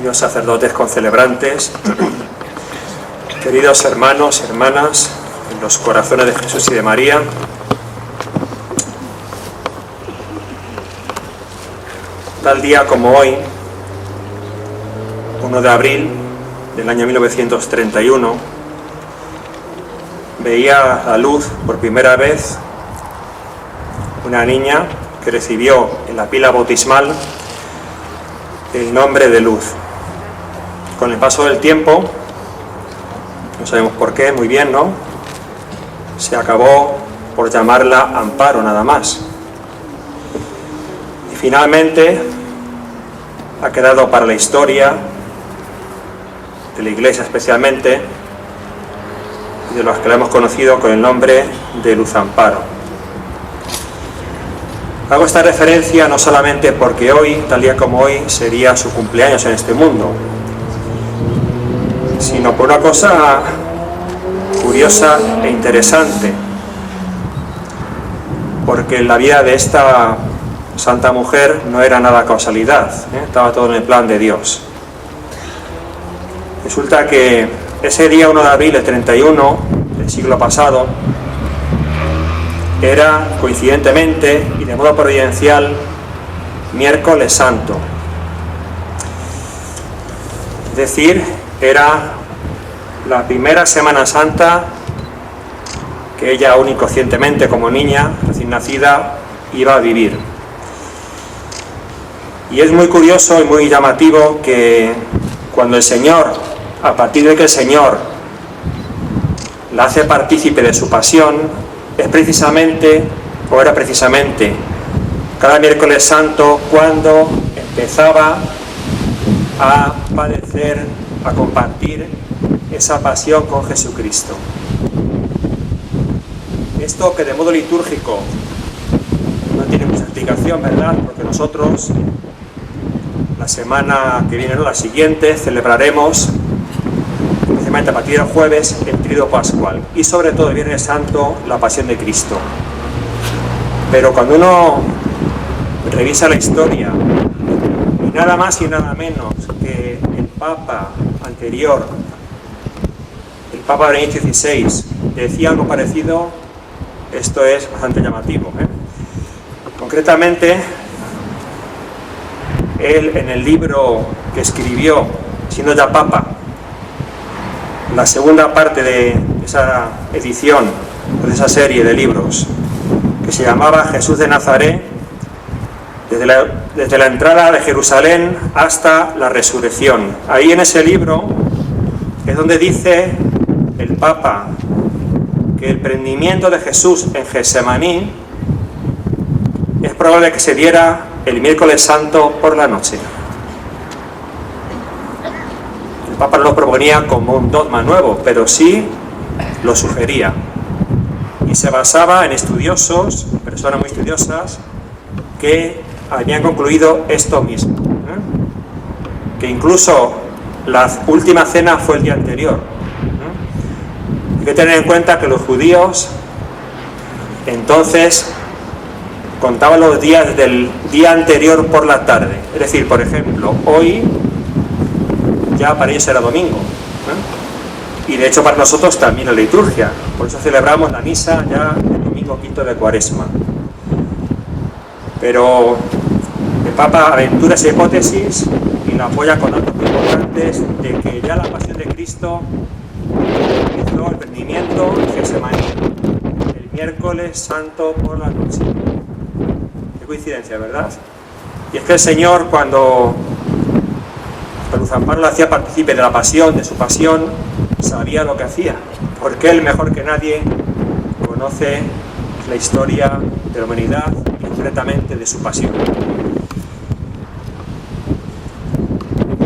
queridos sacerdotes concelebrantes, queridos hermanos y hermanas en los corazones de Jesús y de María, tal día como hoy, 1 de abril del año 1931, veía a luz por primera vez una niña que recibió en la pila bautismal el nombre de Luz. Con el paso del tiempo, no sabemos por qué, muy bien, ¿no?, se acabó por llamarla Amparo nada más. Y finalmente ha quedado para la historia de la Iglesia especialmente, y de los que la hemos conocido con el nombre de Luz Amparo. Hago esta referencia no solamente porque hoy, tal día como hoy, sería su cumpleaños en este mundo, sino por una cosa curiosa e interesante, porque la vida de esta santa mujer no era nada casualidad, estaba todo en el plan de Dios. Resulta que ese día 1 de abril del 31 del siglo pasado era, coincidentemente y de modo providencial, miércoles santo. Es decir, era la primera Semana Santa que ella aún inconscientemente, como niña recién nacida, iba a vivir. Y es muy curioso y muy llamativo que cuando el Señor, a partir de que el Señor la hace partícipe de su pasión, era precisamente cada miércoles santo cuando empezaba a padecer, a compartir esa pasión con Jesucristo. Esto que de modo litúrgico no tiene mucha explicación, ¿verdad? Porque nosotros la semana que viene, no, la siguiente, celebraremos precisamente a partir del jueves el Tríodo Pascual y sobre todo el Viernes Santo la Pasión de Cristo. Pero cuando uno revisa la historia, y nada más y nada menos que el Papa anterior, el Papa Benedicto XVI, decía algo parecido, esto es bastante llamativo, Concretamente, él en el libro que escribió, siendo ya Papa, la segunda parte de esa edición, de esa serie de libros, que se llamaba Jesús de Nazaret, desde la entrada de Jerusalén hasta la resurrección. Ahí en ese libro es donde dice el Papa que el prendimiento de Jesús en Getsemaní es probable que se diera el miércoles santo por la noche. El Papa no lo proponía como un dogma nuevo, pero sí lo sugería. Y se basaba en estudiosos, personas muy estudiosas, que habían concluido esto mismo. Que incluso la última cena fue el día anterior. Hay que tener en cuenta que los judíos entonces contaban los días del día anterior por la tarde. Es decir, por ejemplo, hoy ya para ellos era domingo. Y de hecho para nosotros también la liturgia. Por eso celebramos la misa ya el domingo quinto de Cuaresma. Pero el Papa aventura esa hipótesis y la apoya con datos muy importantes de que ya la pasión de Cristo hizo el prendimiento en Getsemaní, el miércoles santo por la noche. Qué coincidencia, ¿verdad? Y es que el Señor, cuando Luz Amparo la hacía partícipe de la pasión, de su pasión, sabía lo que hacía, porque Él, mejor que nadie, conoce la historia de la humanidad y concretamente de su pasión.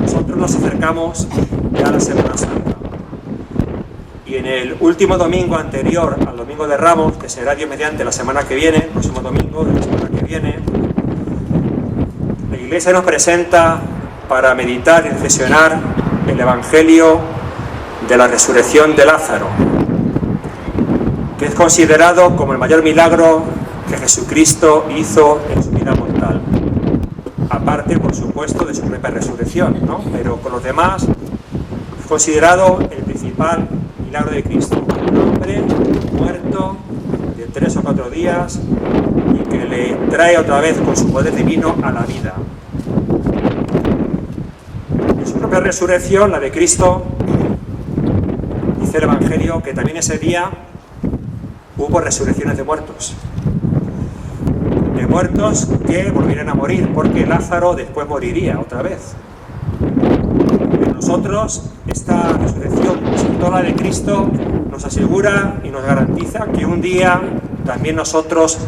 Nosotros nos acercamos ya a la Semana Santa. Y en el último domingo anterior al Domingo de Ramos, que será Dios mediante la semana que viene, el próximo domingo de la semana que viene, la Iglesia nos presenta para meditar y reflexionar el Evangelio de la resurrección de Lázaro, que es considerado como el mayor milagro que Jesucristo hizo en su vida mortal. aparte, por supuesto, de su propia resurrección, ¿no? Pero con los demás es considerado el principal milagro de Cristo. Un hombre muerto de 3 o 4 días y que le trae otra vez con su poder divino a la vida. En su propia resurrección, la de Cristo, dice el Evangelio que también ese día hubo resurrecciones de muertos. De muertos que volvieran a morir, porque Lázaro después moriría otra vez. En nosotros, esta resurrección, sobre todo la de Cristo, nos asegura y nos garantiza que un día también nosotros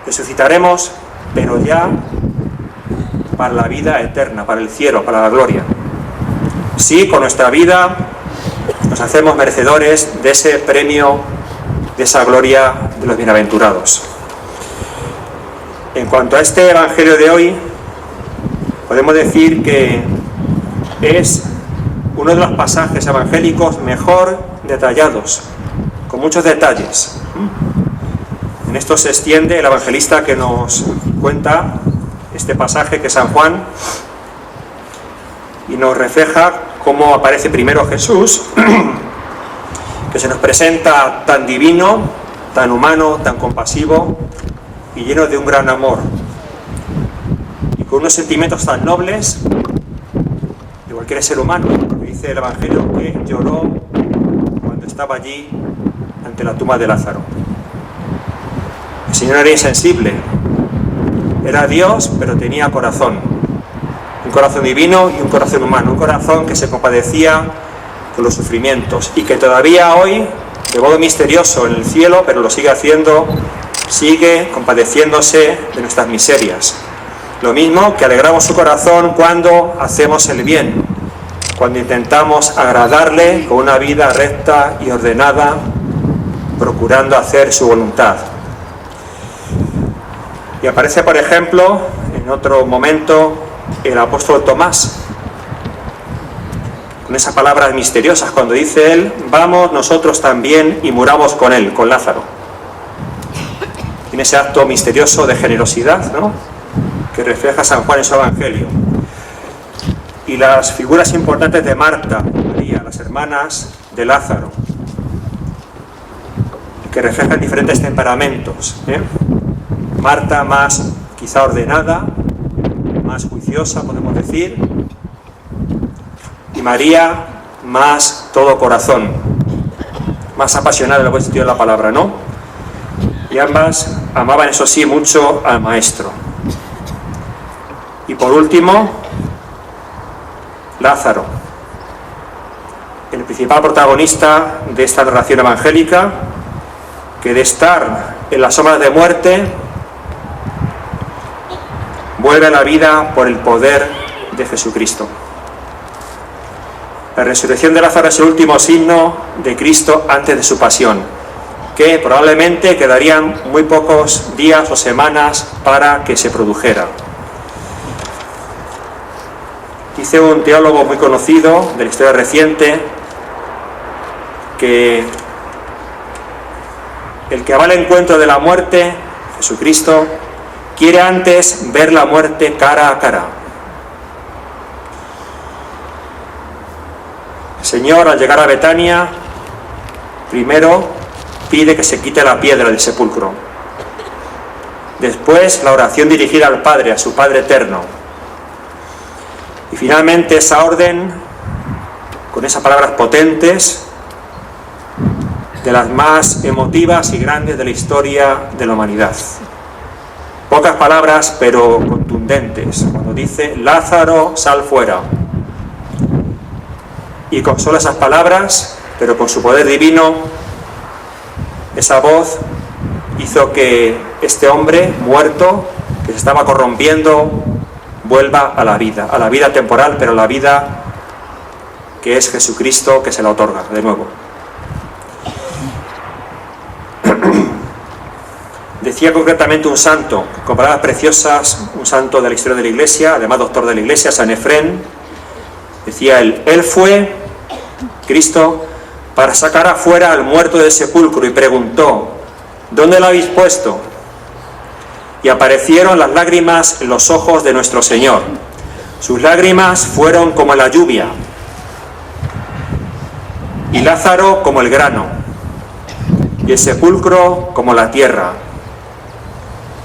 resucitaremos, pero ya para la vida eterna, para el cielo, para la gloria. Sí, con nuestra vida nos hacemos merecedores de ese premio, de esa gloria de los bienaventurados. En cuanto a este Evangelio de hoy, podemos decir que es uno de los pasajes evangélicos mejor detallados, con muchos detalles. En esto se extiende el evangelista que nos cuenta este pasaje, que es San Juan, y nos refleja cómo aparece primero Jesús, que se nos presenta tan divino, tan humano, tan compasivo y lleno de un gran amor, y con unos sentimientos tan nobles de cualquier ser humano, porque dice el Evangelio que lloró cuando estaba allí ante la tumba de Lázaro. El Señor era insensible, era Dios, pero tenía corazón, un corazón divino y un corazón humano, un corazón que se compadecía con los sufrimientos y que todavía hoy, de modo misterioso en el cielo, pero lo sigue haciendo, sigue compadeciéndose de nuestras miserias. Lo mismo que alegramos su corazón cuando hacemos el bien, cuando intentamos agradarle con una vida recta y ordenada, procurando hacer su voluntad. Y aparece, por ejemplo, en otro momento, el apóstol Tomás, con esas palabras misteriosas, cuando dice él: vamos nosotros también y muramos con él, con Lázaro. Tiene ese acto misterioso de generosidad, ¿no?, que refleja San Juan en su Evangelio. Y las figuras importantes de Marta y María, las hermanas de Lázaro, que reflejan diferentes temperamentos, Marta más quizá ordenada, más juiciosa, podemos decir, y María más todo corazón, más apasionada en el buen sentido de la palabra, ¿no? Y ambas amaban, eso sí, mucho al Maestro. Y por último, Lázaro, el principal protagonista de esta narración evangélica, que de estar en las sombras de muerte vuelve a la vida por el poder de Jesucristo. La resurrección de Lázaro es el último signo de Cristo antes de su pasión, que probablemente quedarían muy pocos días o semanas para que se produjera. Dice un teólogo muy conocido de la historia reciente que el que va al encuentro de la muerte, Jesucristo, quiere antes ver la muerte cara a cara. El Señor, al llegar a Betania, primero pide que se quite la piedra del sepulcro. Después, la oración dirigida al Padre, a su Padre eterno. Y finalmente esa orden, con esas palabras potentes, de las más emotivas y grandes de la historia de la humanidad. Pocas palabras, pero contundentes, cuando dice: Lázaro, sal fuera. Y con solo esas palabras, pero con su poder divino, esa voz hizo que este hombre muerto, que se estaba corrompiendo, vuelva a la vida temporal, pero la vida que es Jesucristo, que se la otorga de nuevo. Decía concretamente un santo, con palabras preciosas, un santo de la historia de la Iglesia, además doctor de la Iglesia, San Efrén, decía él fue, Cristo, para sacar afuera al muerto del sepulcro y preguntó: ¿dónde lo habéis puesto? y aparecieron las lágrimas en los ojos de nuestro Señor. Sus lágrimas fueron como la lluvia, y Lázaro como el grano, y el sepulcro como la tierra.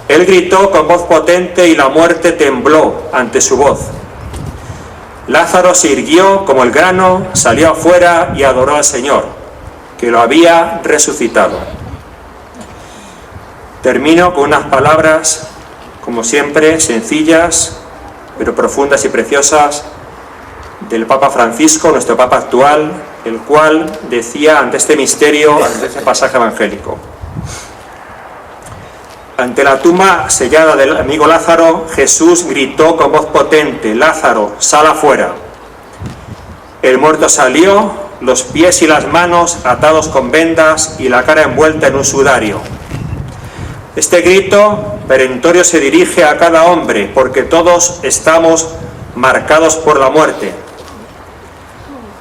Él gritó con voz potente y la muerte tembló ante su voz. Lázaro se irguió como el grano, salió afuera y adoró al Señor, que lo había resucitado. Termino con unas palabras, como siempre, sencillas, pero profundas y preciosas, del Papa Francisco, nuestro Papa actual, el cual decía ante este misterio, ante este pasaje evangélico: ante la tumba sellada del amigo Lázaro, Jesús gritó con voz potente: Lázaro, sal afuera. El muerto salió, los pies y las manos atados con vendas y la cara envuelta en un sudario. Este grito perentorio se dirige a cada hombre, porque todos estamos marcados por la muerte.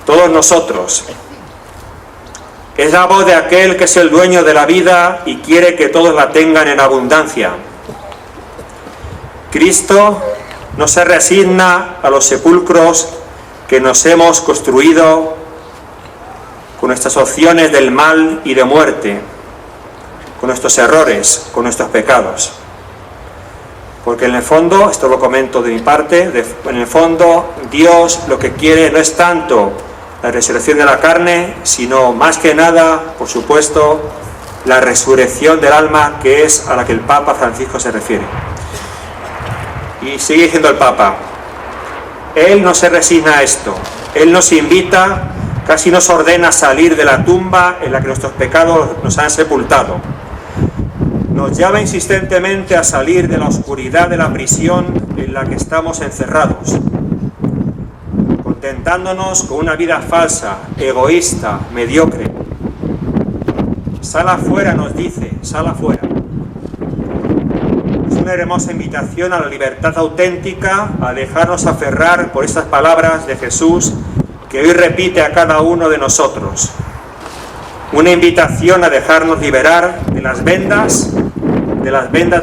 Todos nosotros. Es la voz de aquel que es el dueño de la vida y quiere que todos la tengan en abundancia. Cristo no se resigna a los sepulcros que nos hemos construido con nuestras opciones del mal y de muerte, con nuestros errores, con nuestros pecados. Porque en el fondo, esto lo comento de mi parte, en el fondo Dios lo que quiere no es tanto la resurrección de la carne, sino más que nada, por supuesto, la resurrección del alma, que es a la que el Papa Francisco se refiere. Y sigue diciendo el Papa: Él no se resigna a esto, Él nos invita, casi nos ordena salir de la tumba en la que nuestros pecados nos han sepultado. Nos llama insistentemente a salir de la oscuridad de la prisión en la que estamos encerrados, contentándonos con una vida falsa, egoísta, mediocre. Sal afuera, nos dice, sal afuera. Es una hermosa invitación a la libertad auténtica, a dejarnos aferrar por estas palabras de Jesús que hoy repite a cada uno de nosotros. Una invitación a dejarnos liberar de las vendas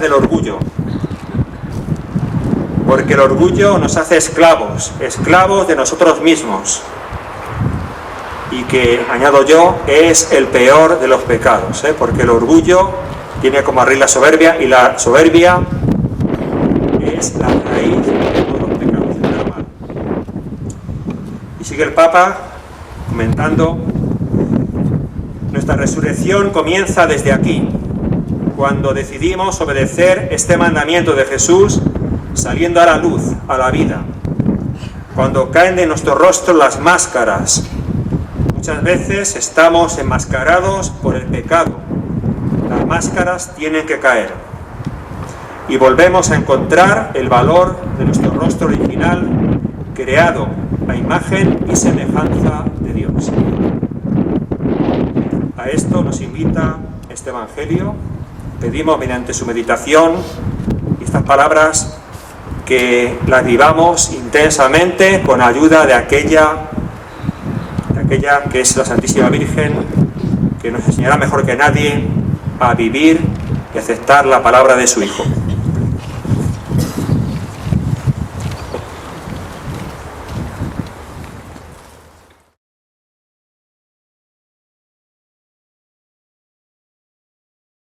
del orgullo. Porque el orgullo nos hace esclavos de nosotros mismos. Y que, añado yo, es el peor de los pecados, porque el orgullo tiene como raíz la soberbia, y la soberbia es la raíz de todos los pecados, del mal. Y sigue el Papa comentando: nuestra resurrección comienza desde aquí, cuando decidimos obedecer este mandamiento de Jesús, saliendo a la luz, a la vida. Cuando caen de nuestro rostro las máscaras, muchas veces estamos enmascarados por el pecado. Las máscaras tienen que caer. Y volvemos a encontrar el valor de nuestro rostro original, creado a imagen y semejanza de Dios. A esto nos invita este Evangelio. Pedimos mediante su meditación y estas palabras que las vivamos intensamente con ayuda de aquella que es la Santísima Virgen, que nos enseñará mejor que nadie a vivir y aceptar la palabra de su Hijo.